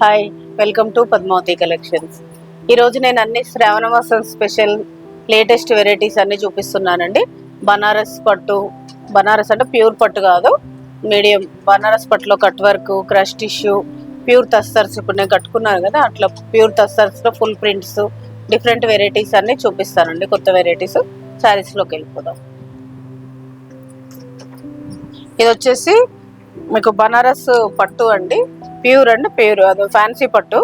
Hi, welcome to Padmavathi collections. ఈరోజు నేను అన్ని శ్రావణ మాసం స్పెషల్ లేటెస్ట్ వెరైటీస్ అన్ని చూపిస్తున్నానండి. బనారస్ పట్టు, బనారస్ అంటే ప్యూర్ పట్టు కాదు, మీడియం బనారస్ పట్టులో cut work, crush tissue, pure tussars. ఇప్పుడు నేను కట్టుకున్నాను కదా, అట్లా ప్యూర్ తస్తర్స్లో ఫుల్ ప్రింట్స్, డిఫరెంట్ వెరైటీస్ అన్ని చూపిస్తానండి. కొత్త వెరైటీస్. శారీస్లోకి వెళ్ళిపోదాం. ఇది వచ్చేసి మీకు బనారస్ పట్టు అండి, ప్యూర్ అండ్ ప్యూర్, అది ఫ్యాన్సీ పట్టు.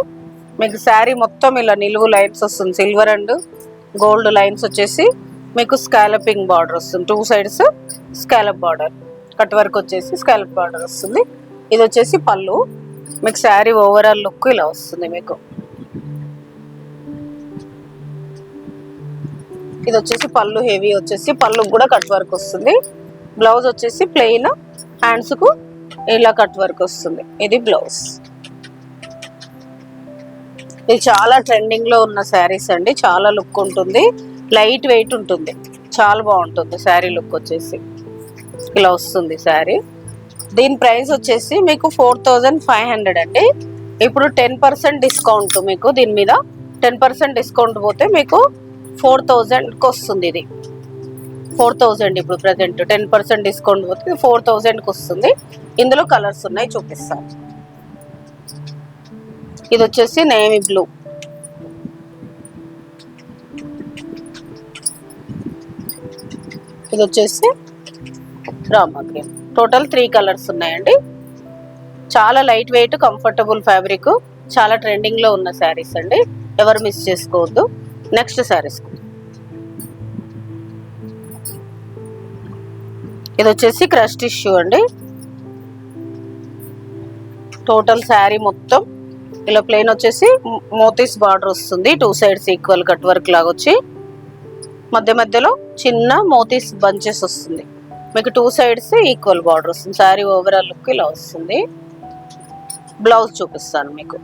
మీకు శారీ మొత్తం ఇలా నిలువు లైన్స్ వస్తుంది, సిల్వర్ అండ్ గోల్డ్ లైన్స్ వచ్చేసి మీకు స్కాలపింగ్ బార్డర్ వస్తుంది, 2 sides scallop border, cut work వచ్చేసి స్కాలప్ బార్డర్ వస్తుంది. ఇది వచ్చేసి పళ్ళు. మీకు శారీ ఓవరాల్ లుక్ ఇలా వస్తుంది. మీకు ఇది వచ్చేసి పళ్ళు, హెవీ వచ్చేసి పళ్ళుకు కూడా కట్ వర్క్ వస్తుంది. బ్లౌజ్ వచ్చేసి ప్లెయిన్, హ్యాండ్స్కు ఇలా కట్ వర్క్ వస్తుంది. ఇది బ్లౌజ్. ఇది చాలా ట్రెండింగ్ లో ఉన్న శారీస్ అండి. చాలా లుక్ ఉంటుంది, లైట్ వెయిట్ ఉంటుంది, చాలా బాగుంటుంది. శారీ లుక్ వచ్చేసి ఇలా వస్తుంది శారీ. దీని ప్రైస్ వచ్చేసి మీకు 4500 అండి. ఇప్పుడు 10% డిస్కౌంట్, మీకు దీని మీద 10% డిస్కౌంట్ పోతే మీకు 4000కి వస్తుంది. ఇది 4000 ఇప్పుడు ప్రజెంట్ 10% డిస్కౌంట్ పోతే 4000కి వస్తుంది. ఇందులో కలర్స్ ఉన్నాయి, చూపిస్తాను. ఇది వచ్చేసి నేవీ బ్లూ, ఇది వచ్చేసి రామా గ్రీన్. టోటల్ 3 కలర్స్ ఉన్నాయండి. చాలా లైట్ వెయిట్, కంఫర్టబుల్ ఫ్యాబ్రిక్, చాలా ట్రెండింగ్ లో ఉన్న శారీస్ అండి. ఎవరు మిస్ చేసుకోవద్దు. నెక్స్ట్ శారీస్, ఇది వచ్చేసి క్రష్ టిష్యూ అండి. టోటల్ శారీ మొత్తం ఇలా ప్లెయిన్ వచ్చేసి మోతీస్ బార్డర్ వస్తుంది, 2 sides ఈక్వల్ కట్ వర్క్ లాగా వచ్చి మధ్య మధ్యలో చిన్న మోతీస్ బంచెస్ వస్తుంది. మీకు 2 sides ఈక్వల్ బార్డర్ వస్తుంది. శారీ ఓవరాల్ లుక్ ఇలా వస్తుంది. బ్లౌజ్ చూపిస్తాను మీకు.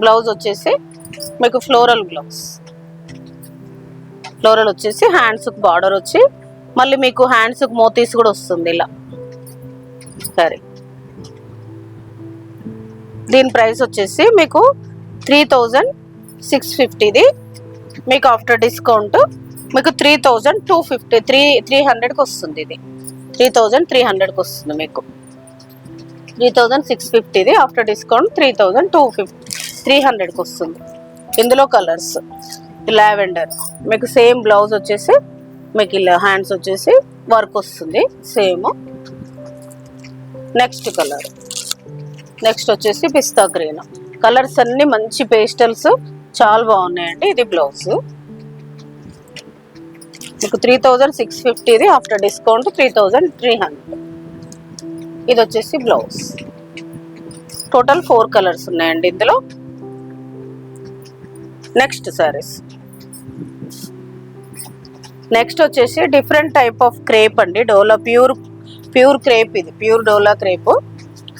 బ్లౌజ్ వచ్చేసి మీకు ఫ్లోరల్ బ్లౌజ్. ఫ్లోరల్ వచ్చేసి హ్యాండ్స్కి బార్డర్ వచ్చి మళ్ళీ మీకు హ్యాండ్స్కి మోతీస్ కూడా వస్తుంది ఇలా. సరే, దీని ప్రైస్ వచ్చేసి మీకు 3650. మీకు ఆఫ్టర్ డిస్కౌంట్ మీకు 3250, 300కి వస్తుంది. ఇది 3300కి వస్తుంది. మీకు 3650, ఆఫ్టర్ డిస్కౌంట్ 300కి వస్తుంది. ఇందులో కలర్స్ లావెండర్, మీకు సేమ్ బ్లౌజ్ వచ్చేసి మీకు ఇలా హ్యాండ్స్ వచ్చేసి వర్క్ వస్తుంది సేమ్. నెక్స్ట్ కలర్, నెక్స్ట్ వచ్చేసి పిస్తా గ్రీన్. కలర్స్ అన్ని మంచి పేస్టల్స్, చాలా బాగున్నాయండి. ఇది బ్లౌజ్ మీకు 3650, ఆఫ్టర్ డిస్కౌంట్ 3300. ఇది వచ్చేసి బ్లౌజ్. టోటల్ 4 కలర్స్ ఉన్నాయండి ఇందులో. నెక్స్ట్ సారీస్, నెక్స్ట్ వచ్చేసి డిఫరెంట్ టైప్ ఆఫ్ క్రేప్ అండి. డోలా ప్యూర్ క్రేప్. ఇది ప్యూర్ డోలా క్రేప్.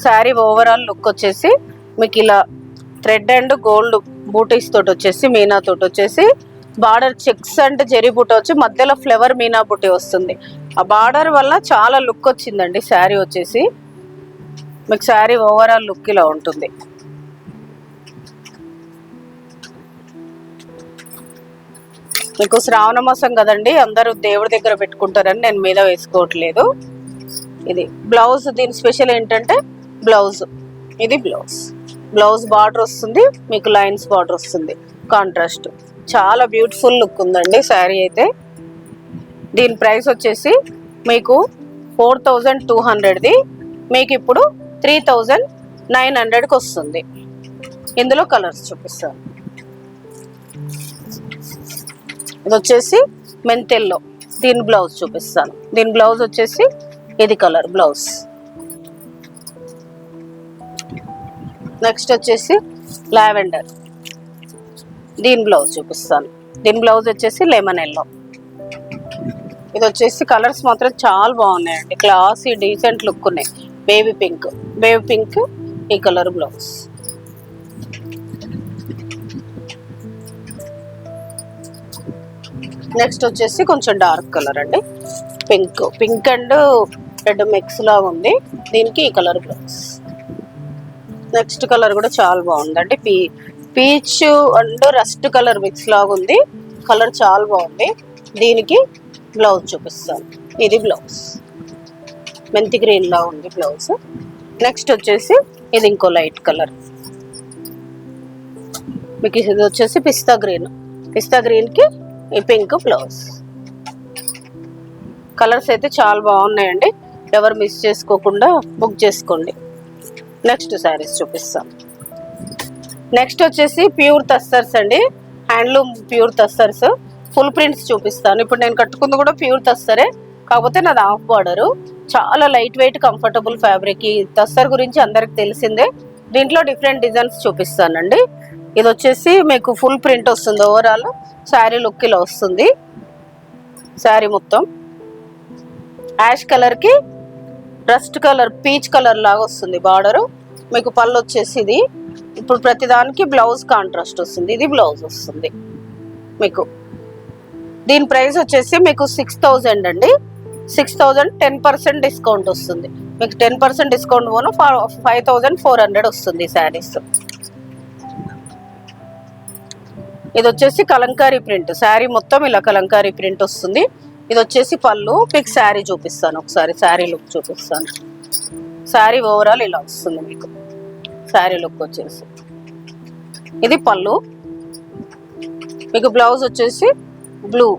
శారీ ఓవరాల్ లుక్ వచ్చేసి మీకు ఇలా థ్రెడ్ అండ్ గోల్డ్ బూటీస్ తోటి వచ్చేసి, మీనా తోటి వచ్చేసి బార్డర్ చెక్స్ అండ్ జెరీ బూట వచ్చి మధ్యలో ఫ్లవర్ మీనా బూటీ వస్తుంది. ఆ బార్డర్ వల్ల చాలా లుక్ వచ్చిందండి శారీ వచ్చేసి. మీకు శారీ ఓవరాల్ లుక్ ఇలా ఉంటుంది. మీకు శ్రావణ మాసం కదండి, అందరూ దేవుడి దగ్గర పెట్టుకుంటారని నేను మీద వేసుకోవట్లేదు. ఇది బ్లౌజ్. దీని స్పెషల్ ఏంటంటే బ్లౌజ్. ఇది బ్లౌజ్. బ్లౌజ్ బార్డర్ వస్తుంది, మీకు లైన్స్ బార్డర్ వస్తుంది, కాంట్రాస్ట్. చాలా బ్యూటిఫుల్ లుక్ ఉందండి శారీ అయితే. దీని ప్రైస్ వచ్చేసి మీకు 4200ది, మీకు ఇప్పుడు 3900కి వస్తుంది. ఇందులో కలర్స్ చూపిస్తాను. ఇది వచ్చేసి మెంతెల్లో. దీని బ్లౌజ్ చూపిస్తాను. దీని బ్లౌజ్ వచ్చేసి ఇది కలర్ బ్లౌజ్. నెక్స్ట్ వచ్చేసి లావెండర్. దీని బ్లౌజ్ చూపిస్తాను. దీని బ్లౌజ్ వచ్చేసి లెమన్ ఎల్లో. ఇది వచ్చేసి కలర్స్ మాత్రం చాలా బాగున్నాయండి, క్లాసీ డీసెంట్ లుక్ ఉన్నాయి. బేబీ పింక్, బేబీ పింక్ ఈ కలర్ బ్లౌజ్. నెక్స్ట్ వచ్చేసి కొంచెం డార్క్ కలర్ అండి, పింక్ అండ్ రెడ్ మిక్స్ లాగా ఉంది. దీనికి ఈ కలర్ బ్లౌజ్. నెక్స్ట్ కలర్ కూడా చాలా బాగుందండి. Peach and rust colour mix లాగా ఉంది. కలర్ చాలా బాగుంది. దీనికి బ్లౌజ్ చూపిస్తాను. ఇది బ్లౌజ్ మెంతి గ్రీన్ లా ఉంది బ్లౌజ్. నెక్స్ట్ వచ్చేసి ఇది ఇంకో లైట్ కలర్, మీకు ఇది వచ్చేసి పిస్తా గ్రీన్ కి ఈ పింక్ బ్లౌజ్. కలర్స్ అయితే చాలా బాగున్నాయండి. ఎవరు మిస్ చేసుకోకుండా బుక్ చేసుకోండి. నెక్స్ట్ శారీస్ చూపిస్తాను. నెక్స్ట్ వచ్చేసి ప్యూర్ తస్సర్స్ అండి, handloom pure tussars. Full prints చూపిస్తాను. ఇప్పుడు నేను కట్టుకుంది కూడా ప్యూర్ తస్సరే, కాకపోతే నాది హాఫ్ బార్డరు. చాలా లైట్ వెయిట్ కంఫర్టబుల్ ఫ్యాబ్రిక్. ఈ తస్సర్ గురించి అందరికి తెలిసిందే. దీంట్లో డిఫరెంట్ డిజైన్స్ చూపిస్తానండి. ఇది వచ్చేసి మీకు ఫుల్ ప్రింట్ వస్తుంది. ఓవరాల్ శారీ లుక్ ఇలా వస్తుంది. శారీ మొత్తం యాష్ కలర్ కి రస్ట్ కలర్ పీచ్ కలర్ లాగా వస్తుంది బార్డరు. మీకు పళ్ళు వచ్చేసి ఇది. ఇప్పుడు ప్రతిదానికి బ్లౌజ్ కాంట్రాస్ట్ వస్తుంది. ఇది బ్లౌజ్ వస్తుంది మీకు. దీని ప్రైస్ వచ్చేసి మీకు 6000 అండి. 6000 10% డిస్కౌంట్ వస్తుంది మీకు. 10% డిస్కౌంట్ పోను 5400 వస్తుంది శారీస్. ఇది వచ్చేసి కలంకారీ ప్రింట్. శారీ మొత్తం ఇలా కలంకారీ ప్రింట్ వస్తుంది. ఇది వచ్చేసి పళ్ళు. మీకు శారీ చూపిస్తాను ఒకసారి. శారీ లుక్ చూపిస్తాను. శారీ ఓవరాల్ ఇలా వస్తుంది మీకు. శారీ లుక్ వచ్చేసి ఇది పళ్ళు. మీకు బ్లౌజ్ వచ్చేసి బ్లూ.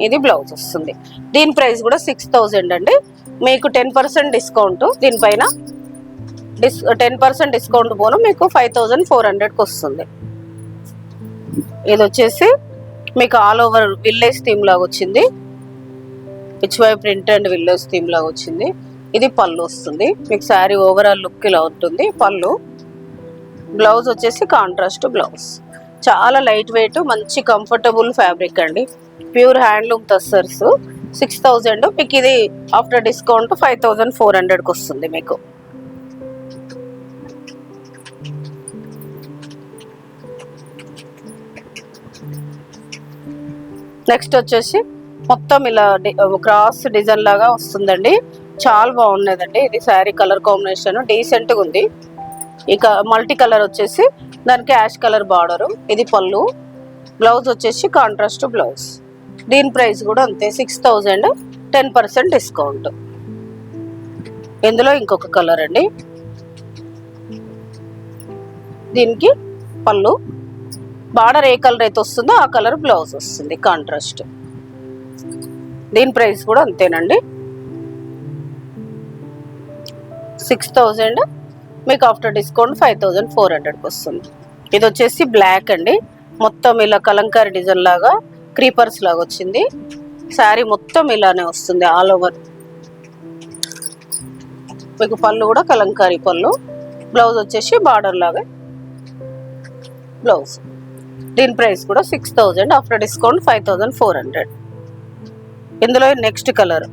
ఇది బ్లౌజ్ వస్తుంది. దీని ప్రైస్ కూడా 6000 అండి. మీకు 10% డిస్కౌంట్ దీనిపైన 10% డిస్కౌంట్ పోను మీకు 5400కి వస్తుంది. ఇది వచ్చేసి మీకు ఆల్ ఓవర్ విల్లేజ్ థీమ్ లాగా వచ్చింది. Pichwai print and village theme లాగా వచ్చింది. ఇది పళ్ళు వస్తుంది మీకు. శారీ ఓవరాల్ లుక్ ఇలా ఉంటుంది. పళ్ళు బ్లౌజ్ వచ్చేసి కాంట్రాస్ట్ బ్లౌజ్. చాలా లైట్ వెయిట్ మంచి కంఫర్టబుల్ ఫ్యాబ్రిక్ అండి. Pure handloom tussars. 6000 మీకు. ఇది ఆఫ్టర్ డిస్కౌంట్ 5400కి వస్తుంది మీకు. నెక్స్ట్ వచ్చేసి మొత్తం ఇలా క్రాస్ డిజైన్ లాగా వస్తుందండి. చాలా బాగున్నదండి. ఇది శారీ కలర్ కాంబినేషన్ డీసెంట్గా ఉంది. ఇక మల్టీ కలర్ వచ్చేసి దానికి యాష్ కలర్ బార్డరు. ఇది పళ్ళు. బ్లౌజ్ వచ్చేసి కాంట్రాస్ట్ బ్లౌజ్. దీని ప్రైస్ కూడా అంతే 6000 10% డిస్కౌంట్. ఇందులో ఇంకొక కలర్ అండి. దీనికి పళ్ళు. బార్డర్ ఏ కలర్ అయితే వస్తుందో ఆ కలర్ బ్లౌజ్ వస్తుంది కాంట్రాస్ట్. దీని ప్రైస్ కూడా అంతేనండి 6000 మీకు. ఆఫ్టర్ డిస్కౌంట్ 5400కి వస్తుంది. ఇది వచ్చేసి బ్లాక్ అండి. మొత్తం ఇలా కలంకారీ డిజైన్ లాగా క్రీపర్స్ లాగా వచ్చింది. శారీ మొత్తం ఇలానే వస్తుంది ఆల్ ఓవర్. మీకు పళ్ళు కూడా కలంకారీ పళ్ళు. బ్లౌజ్ వచ్చేసి బార్డర్ లాగా బ్లౌజ్. దీని ప్రైస్ కూడా 6000 ఆఫ్టర్ డిస్కౌంట్ 5400. ఇందులో నెక్స్ట్ కలర్.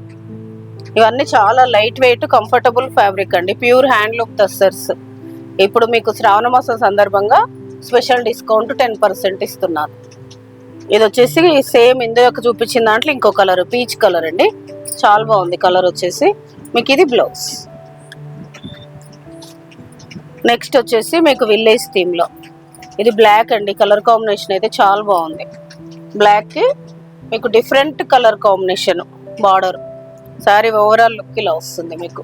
ఇవన్నీ చాలా లైట్ వెయిట్ కంఫర్టబుల్ ఫ్యాబ్రిక్ అండి. Pure handloom tussars. ఇప్పుడు మీకు శ్రావణ మాసం సందర్భంగా స్పెషల్ డిస్కౌంట్ 10% ఇస్తున్నారు. ఇది వచ్చేసి సేమ్ ఇందులో చూపించిన దాంట్లో ఇంకో కలర్ పీచ్ కలర్ అండి. చాలా బాగుంది కలర్ వచ్చేసి మీకు. ఇది బ్లౌజ్. నెక్స్ట్ వచ్చేసి మీకు విల్లేజ్ థీమ్లో ఇది బ్లాక్ అండి. కలర్ కాంబినేషన్ అయితే చాలా బాగుంది. బ్లాక్కి మీకు different colour combination border. Sari overall look ఇలా వస్తుంది మీకు.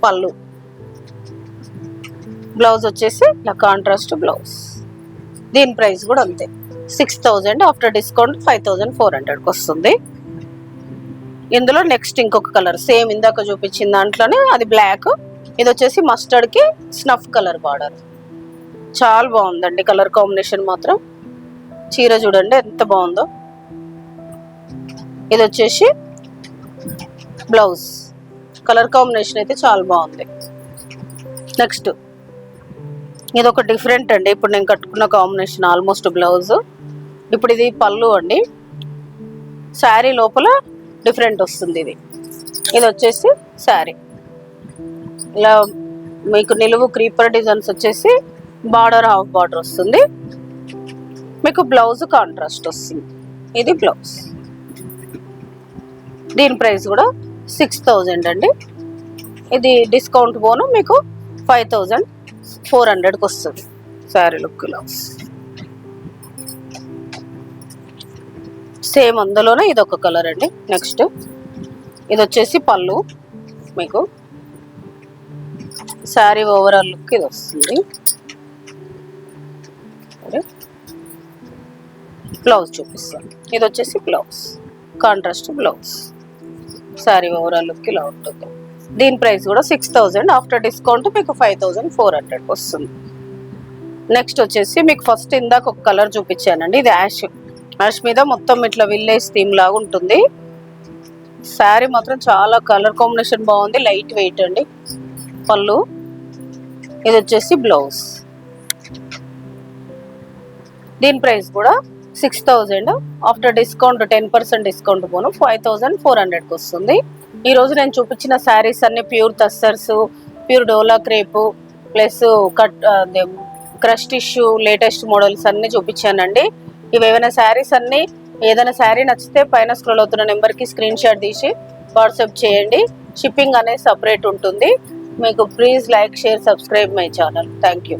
పళ్ళు. బ్లౌజ్ వచ్చేసి ఇలా కాంట్రాస్ట్ బ్లౌజ్. దీని ప్రైస్ కూడా అంతే 6000 ఆఫ్టర్ డిస్కౌంట్ 5400కి వస్తుంది. ఇందులో నెక్స్ట్ ఇంకొక కలర్ సేమ్ ఇందాక చూపించిన దాంట్లోనే అది బ్లాక్. ఇది వచ్చేసి మస్టర్డ్కి స్నఫ్ కలర్ బార్డర్. చాలా బాగుందండి కలర్ కాంబినేషన్ మాత్రం. చీర చూడండి ఎంత బాగుందో. ఇది వచ్చేసి బ్లౌజ్. కలర్ కాంబినేషన్ అయితే చాలా బాగుంది. నెక్స్ట్ ఇది ఒక డిఫరెంట్ అండి. ఇప్పుడు నేను కట్టుకున్న కాంబినేషన్ ఆల్మోస్ట్ బ్లౌజ్. ఇప్పుడు ఇది పళ్ళు అండి. శారీ లోపల డిఫరెంట్ వస్తుంది. ఇది వచ్చేసి శారీ ఇలా మీకు నిలువు క్రీపర్ డిజైన్స్ వచ్చేసి బార్డర్ హాఫ్ బార్డర్ వస్తుంది మీకు. బ్లౌజ్ కాంట్రాస్ట్ వస్తుంది. ఇది బ్లౌజ్. దీని ప్రైస్ కూడా 6000 అండి. ఇది డిస్కౌంట్ పోను మీకు 5400కి వస్తుంది శారీ లుక్లో. సేమ్ అందులోనే ఇది ఒక కలర్ అండి. నెక్స్ట్ ఇది వచ్చేసి పళ్ళు, మీకు శారీ ఓవరాల్ లుక్ ఇది వస్తుంది. బ్లౌజ్ చూపిస్తాను. ఇది వచ్చేసి blouse, contrast blouse. Sari overall look ఇలా ఉంటుంది. దీని ప్రైస్ కూడా 6000. ఆఫ్టర్ డిస్కౌంట్ మీకు 5400 వస్తుంది. నెక్స్ట్ వచ్చేసి మీకు ఫస్ట్ ఇందాక ఒక కలర్ చూపించానండి. ఇది యాష్ మీద మొత్తం ఇట్లా విల్లేజ్ థీమ్ లాగా ఉంటుంది. శారీ మాత్రం చాలా కలర్ కాంబినేషన్ బాగుంది. లైట్ వెయిట్ అండి. పళ్ళు, ఇది వచ్చేసి బ్లౌజ్. దీని ప్రైస్ కూడా 6000. ఆఫ్టర్ డిస్కౌంట్ 10% డిస్కౌంట్ పోను 5400కి వస్తుంది. ఈరోజు నేను చూపించిన శారీస్ అన్ని pure tussars, pure dola crepe plus crush tissue latest models అన్ని చూపించానండి. ఇవి ఏమైనా శారీస్ అన్ని ఏదైనా శారీ నచ్చితే పైన స్క్రోల్ అవుతున్న నెంబర్కి స్క్రీన్ షాట్ తీసి వాట్సాప్ చేయండి. షిప్పింగ్ అనేది సపరేట్ ఉంటుంది మీకు. Please like, share, subscribe my channel. Thank you.